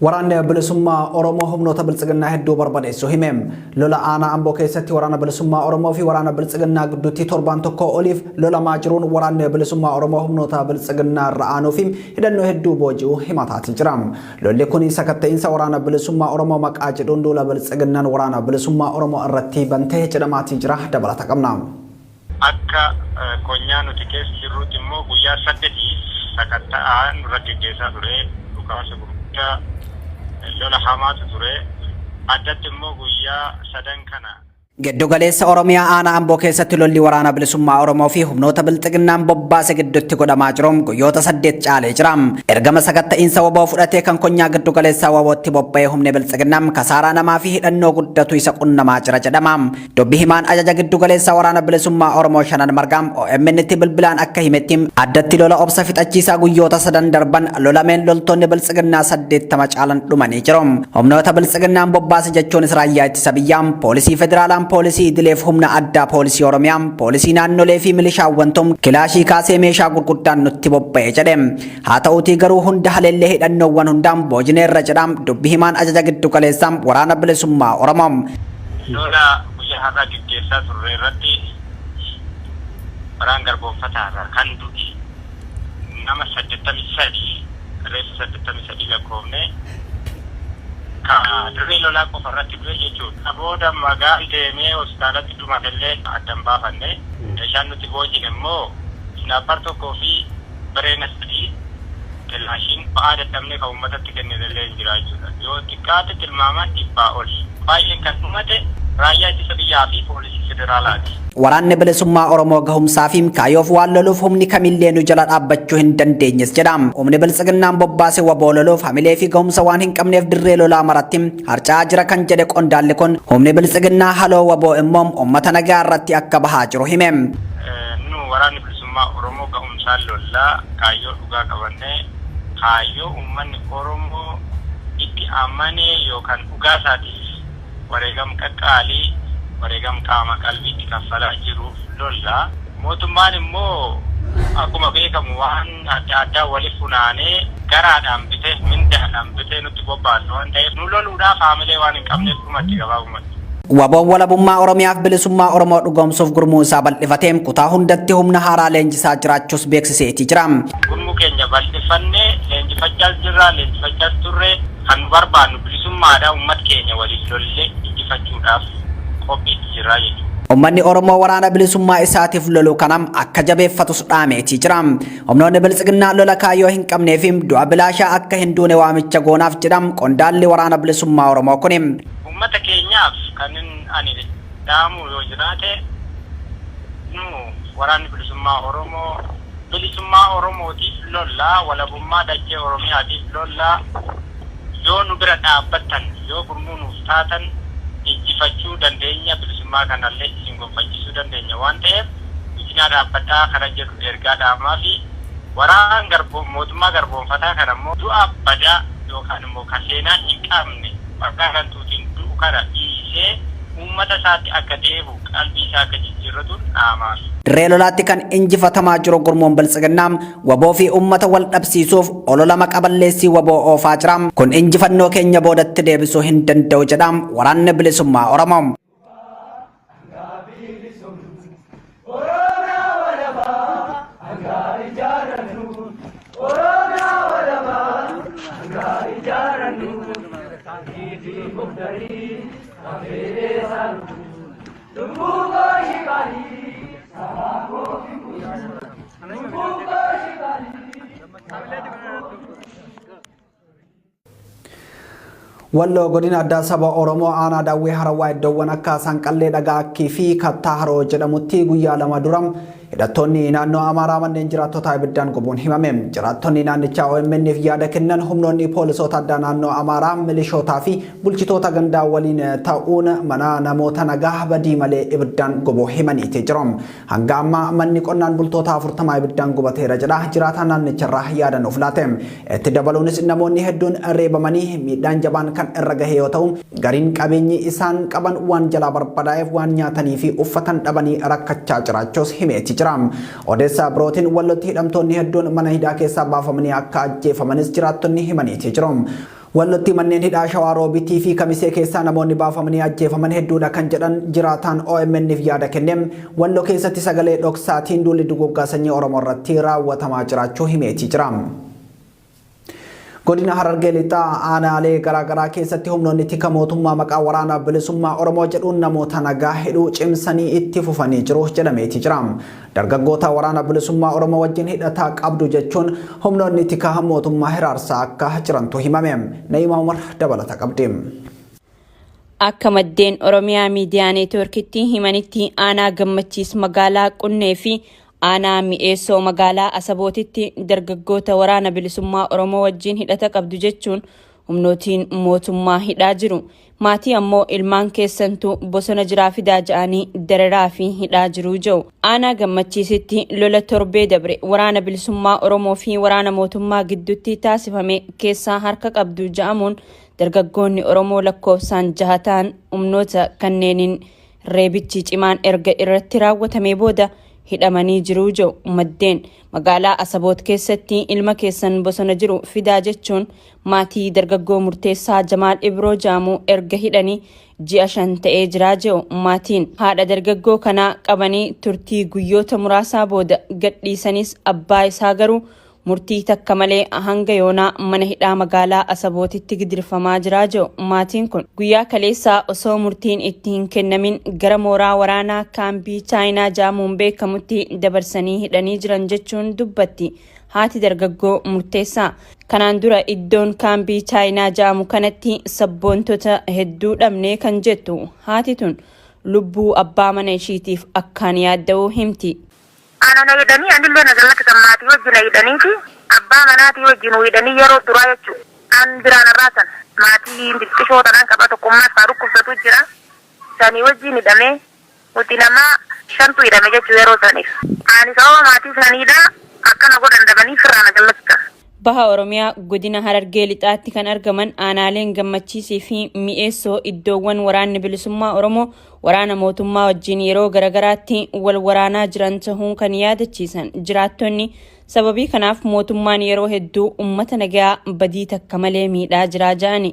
waraanne bilisummaa Oromoo humnoota biltsiginnaa hedduu barbadeessu himem lola aanaa Amboo keessatti waraana bilisummaa Oromoo fi waraana biltsiginnaa gidduutti torban tokko oliif lolamaa jiruun waraanne bilisummaa Oromoo humnoota biltsiginnaa ra'aanuu fi hidhannoo hedduu booji'uu himataati jira. Lolli kun sakatta'insa waraana bilisummaa Oromoo maqaa jedhuun duula biltsiginnaan waraana bilisummaa Oromoo irratti bantee jedhamaatii jira dabalata qabna. Akka konyaan nuti keessa jirruutti immoo guyyaa 8 sakatta'aan irratti geessaa ture dhukaasa gurguddaa lola hamaatu ture addatti immoo guyyaa 3 kana Geddu galeessa Oromiyaa aanaa Amboo keessatti lolli waraana bilisummaa Oromoo fi humnoota biltsiginnaan bobbaase gidduutti godhamaa jiruun guyyoota 8 caalee jira. Ergama sakatta'insa waboo fudhatee kan konyaa giddu galeessaa wabootti bobba'ee humni biltsiginnaan kasaaraa namaa fi hidhannoo guddatu isa qunnamaa jira jedhama. Dubbi himaan ajaja giddu galeessaa waraana bilisummaa Oromoo Shanan Margaam OMN'tti bilbilaan akka himetti addatti lola obsa fixachiisaa guyyoota 3 darban lolameen loltoonni biltsiginnaa 80 caalan dhumanii jiru. Humnoota biltsiginnaan bobbaase jechuun raayyaa ittisa biyyaa, poolisii federaalaa, poolisii idileef humna addaa poolisii Oromiyaa, poolisii naannolee fi milishaawwantum kilaashii kaasee meeshaa gurguddaan nutti bobba'ee jedhe. Haa ta'uutii garuu hunda haleellee hidhannoowwan hundaan boojineerra jedha dubbi himaan ajaja giddu galeessaa waraana bilisummaa Oromoo. Lola guyyaa har'aa gaggeessaa turre irratti waraan garboonfataarra kan du'i nama 83 reeffa 83 lakkoofne dirree lolaa qofa irratti ture jechuudha. Booda magaa deemee hospitaalatti dhumatallee addan baafanne meeshaan nuti boojine immoo snaapar tokkoo fi bireena 3 kilaashiin ba'aa dadhabnee kan uummatatti kennellee hin jira jechuudha. Yoo xiqqaate tilmaamaan 100 oli. Baay'een kan dhumate raayyaa ittisa biyyaa fi poolisii federaalaati. Waraanni bilisummaa Oromoo gahumsaa fi kaayyoof waan loluuf humni kamillee nu jala dhaabbachuu hin dandeenyes jedha. Humni biltsiginnaan bobbaase waboo loluuf hamilee fi gahumsa waan hin qabneef dirree lolaa maratti harca'aa jira kan jedhe qondaalli kun humni biltsiginnaa haloo waboo immoo uummata nagaa irratti akka bahaa jiru hime. Nu waraanni bilisummaa Oromoo gahumsaan lollaa kaayyoo dhugaa qabannee kaayyoo uummanni Oromoo itti amanee yookaan dhugaa isaatiif wareegam qaqqaalii wareegam qaama qalbiitti kaffalaa jiruuf lolla. Mootummaan immoo akkuma beekamu waan adda addaa waliif funaanee garaadhaan bitee mindaadhaan bitee nutti bobbaasu waan ta'eef nu loluudhaaf haamilee waan hin qabneef dhumatti gabaabumatti. Waboon walabummaa Oromiyaaf bilisummaa Oromoo dhugoomsuuf gurmuu isaa bal'ifateen kutaa hundatti humna haaraa leenjisaa jiraachuus beeksiseetii jira. Gurmuu keenya bal'ifannee leenjifachaas jirra, leenjifachaas turre kan barbaannu bilisummaadhaa uummata keenya waliin lollee injifachuudhaaf qophiitti jirra jechuudha. Uummanni Oromoo waraana bilisummaa isaatiif lolu kanam akka jabeeffatus dhaameetii jira. Humnoonni biltsiginnaa lola kaayyoo hin qabnee fi du'a bilaashaa akka hin duune waamicha goonaaf jedham qondaalli waraana bilisummaa Oromoo kuni. Uummata keenyaaf kan ani dhaamu yoo jiraate nu waraanni bilisummaa Oromoo bilisummaa Oromootiif lollaa, walabummaa dachee Oromiyaatiif lollaa. Yoo nu bira dhaabbattan, yoo gurmuu nuuf taatan injifachuu dandeenya, bilisummaa kanallee isin gonfachiisuu dandeenya waan ta'eef isinaa dhaabbadhaa kana jedhu ergaa dhaamaa fi waraan mootummaa garboonfataa kana immoo du'a badaa yookaan immoo kan seenaa hin qabne bakka kantuutiin du'u kana dhiisee uummata isaatti akka deebi'u qalbii isaa akka jijjiirratuun dhaamaa. Dirree lolaatti kan injifatamaa jiru gurmuun biltsiginnaa waboo fi uummata wal dhabsiisuuf olola maqaballeessii waboo oofaa jira. Kun injifannoo keenya boodatti deebisuu hin danda'u jedha waraanni bilisummaa Oromoo. Walloo godina addaa saba Oromoo aanaa daawwee harawaa iddoowwan akka sanqallee dhagaakii fi kattaa haroo jedhamutti guyyaa 2 dura hidhattoonni naannoo Amaaraa manneen jiraattota ibiddaan gubuun himame. Jiraattonni naannichaa OMN'f yaada kennan humnoonni poolisoota addaa naannoo Amaaraa milishootaa fi bulchitoota gandaa waliin ta'uun mana namoota nagaa badii malee ibiddaan gubuu himaniiti jiru. Hanga amma manni qonnaan bultoota 40 ibiddaan gubateera jedha jiraataan naannicharraa yaada nuuf laate. Itti dabaluunis namoonni hedduun reebamanii miidhaan jabaan kan irra gahee yoo ta'u gariin qabeenyi isaan qaban waan jalaa barbadaa'eef waan nyaatanii fi uffatan dhabanii rakkachaa jiraachuus himeeti jira. Odeessaa birootiin wallootti hidhamtoonni hedduun mana hidhaa keessaa baafamanii akka ajjeefamanis jiraattonni himaniiti jiru. Wallootti manneen hidhaa Shawaa Roobitii fi Kamisee keessaa namoonni baafamanii ajjeefaman hedduudha kan jedhan jiraataan OMN'if yaada kenne. Walloo keessatti sagalee dhoksaatiin duulli duguuggaa sanyii Oromoo irratti raawwatamaa jiraachuu himeetii jira. Godina Harargee lixaa aanaalee garaagaraa keessatti humnoonni tika mootummaa maqaa waraana bilisummaa Oromoo jedhuun namoota nagaa hidhuu cimsanii itti fufanii jiru jedhameetii jira. Dargaggoota waraana bilisummaa Oromoo wajjin hidhataa qabdu jechuun humnoonni tika mootummaa hiraarsaa akka jirantu himame. Na'imaa Umar dabalata qabdi. Akka maddeen Oromiyaa Miidiyaa Neetwoorkitti himanitti aanaa Gammachiis magaalaa Qunnee fi aanaa Mi'eessoo magaalaa Asabootitti dargaggoota waraana bilisummaa Oromoo wajjin hidhata qabdu jechuun humnootiin mootummaa hidhaa jiru. Maatii ammoo ilmaan keessantu bosona jiraa fidaa ja'anii dararaa fi hidhaa jiru jedhu. Aanaa Gammachiisitti lola torbee dabre waraana bilisummaa Oromoo fi waraana mootummaa gidduutti taasifame keessaa harka qabdu ja'amuun dargaggoonni Oromoo lakkoofsaan 6 ta'an humnoota kanneeniin reebichi cimaan erga irratti raawwatame booda hidhamanii jiru jedhu maddeen. Magaalaa Asaboot keessatti ilma keessan bosona jiru fidaa jechuun maatii dargaggoo murteessaa Jamaal Ibroo Jaamuu erga hidhanii ji'a 5 ta'ee jira jedhu maatiin. Haadha dargaggoo kanaa qabanii turtii guyyoota muraasaa booda gadhiisanis abbaa isaa garuu murtii takka malee hanga yoonaa mana hidhaa magaalaa Asabootitti gidirfamaa jira jedhu maatiin kun. Guyyaa kaleessaa osoo murtiin itti hin kennamin gara mooraa waraanaa kaambii Chaayinaa jaamuun beekamutti dabarsanii hidhanii jiran jechuun dubbatti haati dargaggoo murteessaa. Kanaan dura iddoon kaambii Chaayinaa jaamu kanatti sabboontota hedduu dhabnee kan jettu haati tun lubbuu abbaa mana ishiitiif akkaan yaadda'uu himti. Ana hidhanii anillee nagalatti kan maatii wajjin hidhaniiti abbaa manaatii wajjin hidhanii yeroo duraa jechuudha. An biraan irraasan maatii xiqqishootaan qaba tokkummaas faa dhukkubsatu jira. Sanii wajjin hidhamee nuti nama 5tu hidhame jechuu yeroo saniif. Ani sababa maatii saniidha akkana godhan dabanii firraa nagallatti. Baha Oromiyaa godina Harargee lixaatti kan argaman aanaaleen Gammachiisii fi Mi'eessoo iddoowwan waraanni bilisummaa Oromoo waraana mootummaa wajjin yeroo garagaraatti wal waraanaa jiran ta'uun kan yaadachiisan jiraattonni. Sababii kanaaf mootummaan yeroo hedduu uummata nagaa badii takka malee miidhaa jira jedhani.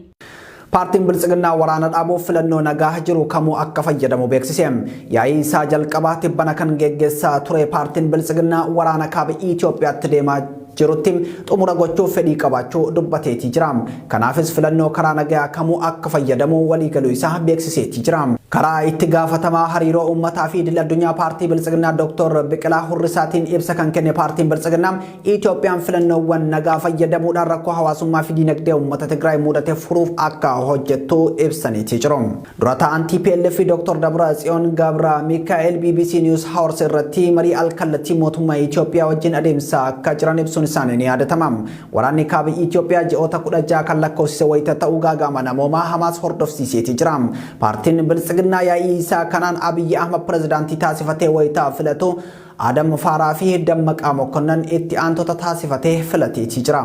Paartiin Biltsiginnaa waraana dhaabuuf filannoo nagaa jiru kamuu akka fayyadamu beeksise. Yaa'ii isaa jalqabaa tibbana kan geggeessaa ture paartiin Biltsiginnaa waraana kaaba Itoophiyaatti deemaa jirutti xumura gochuuf fedhii qabaachuu dubbateetii jira. Kanaafis filannoo karaa nagaa kamuu akka fayyadamu waliigaluu isaa beeksiseetii jira. Karaa itti gaafatamaa hariiroo uummataa fi idil addunyaa paartii Biltsiginnaa Dr. Biqilaa Hurrisaatiin ibsa kan kenne paartiin Biltsiginnaa Itoophiyaan filannoowwan nagaa fayyadamuudhaan rakkoo hawaasummaa fi dinagdee uummata Tigraay mudate furuuf akka hojjettu ibsaniitii jiru. Dura ta'aan TPLF Dr. Dabratsiyoon Gabra Mikaa'el BBC News House irratti marii alkallattii mootummaa Itoophiyaa wajjin adeemsa akka jiran ibsuun isaanii ni yaadatama. Waraanni kaaba Itoophiyaa ji'oota 16 kan lakkoofsise wayita ta'uu gaagama namoomaa Hamaas hordofsiiseetii jira. Paartiin Biltsiginnaa yaa'ii isaa kanaan Abiyyi Ahmad pirezidaantii taasifatee wayita filatu Adam Faaraa fi Dammaqaa Mokonnon itti aantota taasifatee filateetii jira.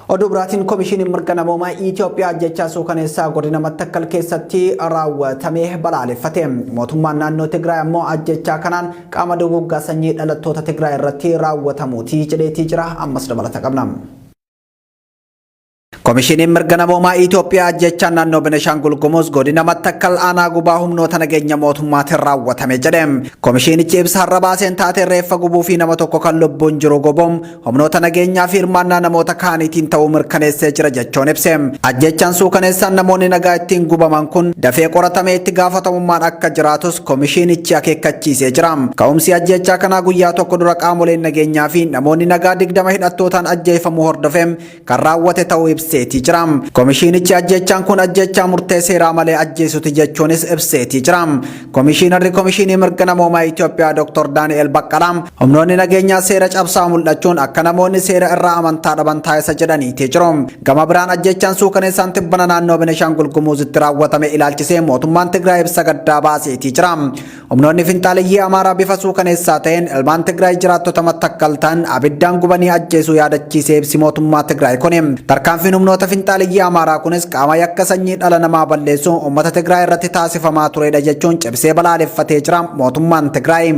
Oduu biraatiin Komishinii Mirga Namoomaa Itoophiyaa ajjechaa suukaneessaa godina Mattakkal keessatti raawwatamee balaaleffate. Mootummaan naannoo Tigraay ammoo ajjechaa kanaan qaama duguuggaa sanyii dhalattoota Tigraay irratti raawwatamuutii jedheetii jira. Ammas dabalata qabna. Komishiniin Mirga Namoomaa Itoophiyaa ajjechaan naannoo Beneshaangul Gumuz godina Mattakkal aanaa gubaa humnoota nageenya mootummaatiin raawwatame jedhe. Komishinichi ibsa har'a baaseen taatee reeffa gubuu fi nama tokko kan lubbuun jiru gubuun humnoota nageenyaa fi hirmaannaa namoota kaaniitiin ta'uu mirkaneessee jira jechuun ibse. Ajjechaan suukaneessaan namoonni nagaa ittiin gubaman kun dafee qoratamee itti gaafatamummaan akka jiraatus komishinichi akeekkachiisee jira. Ka'umsi ajjechaa kanaa guyyaa tokko dura qaamoleen nageenyaa fi namoonni nagaa 20 hidhattootaan ajjeefamuu hordofee kan raawwate ta'uu ibse. Komishinichi ajjechaan kun ajjechaa murtee seeraa malee ajjeesuti jechuunis ibseetii jira. Komishinarri Komishinii Mirga Namoomaa Itoophiyaa Dr. Daani'el Baqqalaa humnoonni nageenyaa seera cabsaa mul'achuun akka namoonni seera irraa amantaa dhaban taasisa jedhaniitii jiru. Gama biraan ajjechaan suukaneessaan tibbana naannoo Beneshaangul Gumuzitti raawwatame ilaalchisee mootummaan Tigraay ibsa gaddaa baaseetii jira. Humnoonni finxaaliyyii Amaaraa bifa suukaneessaa ta'een ilmaan Tigraay jiraattota Mattakkal ta'an abiddaan gubanii ajjeesuu yaadachiisee ibsi mootummaa Tigraay kun. Tarkaanfiin humnoota finxaaliyyii Amaaraa kunis qaama yakka sanyii dhala namaa balleessuun uummata Tigraay irratti taasifamaa turedha jechuun cibsee balaaleffatee jira mootummaan Tigraay.